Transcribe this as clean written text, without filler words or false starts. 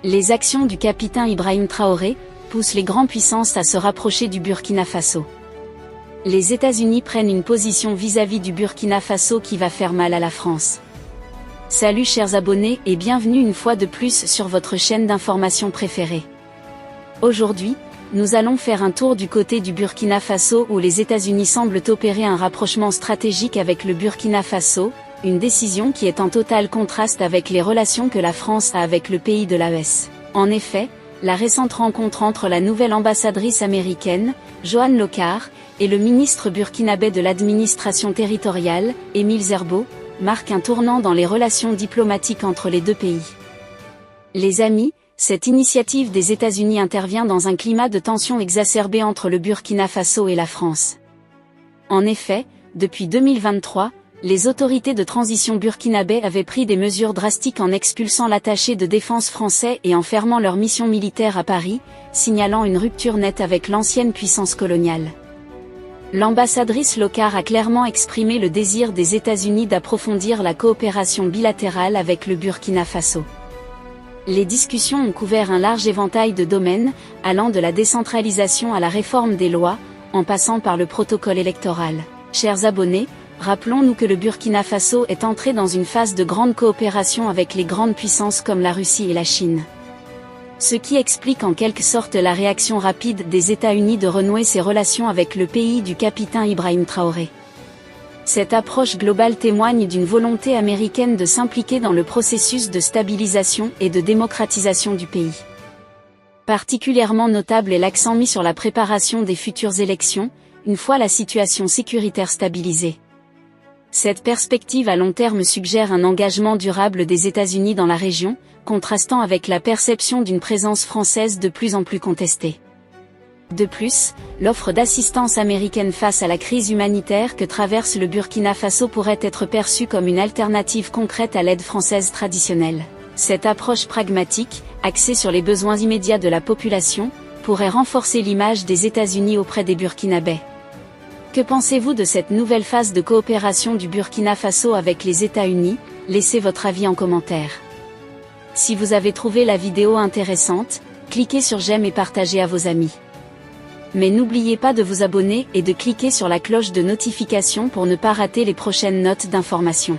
Les actions du capitaine Ibrahim Traoré poussent les grandes puissances à se rapprocher du Burkina Faso. Les États-Unis prennent une position vis-à-vis du Burkina Faso qui va faire mal à la France. Salut chers abonnés et bienvenue une fois de plus sur votre chaîne d'information préférée. Aujourd'hui, nous allons faire un tour du côté du Burkina Faso où les États-Unis semblent opérer un rapprochement stratégique avec le Burkina Faso, une décision qui est en total contraste avec les relations que la France a avec le pays de l'AES. En effet, la récente rencontre entre la nouvelle ambassadrice américaine, Johanne Locard, et le ministre burkinabé de l'administration territoriale, Émile Zerbo, marque un tournant dans les relations diplomatiques entre les deux pays. Les amis, cette initiative des États-Unis intervient dans un climat de tension exacerbé entre le Burkina Faso et la France. En effet, depuis 2023, les autorités de transition burkinabé avaient pris des mesures drastiques en expulsant l'attaché de défense français et en fermant leur mission militaire à Paris, signalant une rupture nette avec l'ancienne puissance coloniale. L'ambassadrice Locard a clairement exprimé le désir des États-Unis d'approfondir la coopération bilatérale avec le Burkina Faso. Les discussions ont couvert un large éventail de domaines, allant de la décentralisation à la réforme des lois, en passant par le protocole électoral. Chers abonnés, rappelons-nous que le Burkina Faso est entré dans une phase de grande coopération avec les grandes puissances comme la Russie et la Chine. Ce qui explique en quelque sorte la réaction rapide des États-Unis de renouer ses relations avec le pays du capitaine Ibrahim Traoré. Cette approche globale témoigne d'une volonté américaine de s'impliquer dans le processus de stabilisation et de démocratisation du pays. Particulièrement notable est l'accent mis sur la préparation des futures élections, une fois la situation sécuritaire stabilisée. Cette perspective à long terme suggère un engagement durable des États-Unis dans la région, contrastant avec la perception d'une présence française de plus en plus contestée. De plus, l'offre d'assistance américaine face à la crise humanitaire que traverse le Burkina Faso pourrait être perçue comme une alternative concrète à l'aide française traditionnelle. Cette approche pragmatique, axée sur les besoins immédiats de la population, pourrait renforcer l'image des États-Unis auprès des Burkinabés. Que pensez-vous de cette nouvelle phase de coopération du Burkina Faso avec les États-Unis? Laissez votre avis en commentaire. Si vous avez trouvé la vidéo intéressante, cliquez sur j'aime et partagez à vos amis. Mais n'oubliez pas de vous abonner et de cliquer sur la cloche de notification pour ne pas rater les prochaines notes d'information.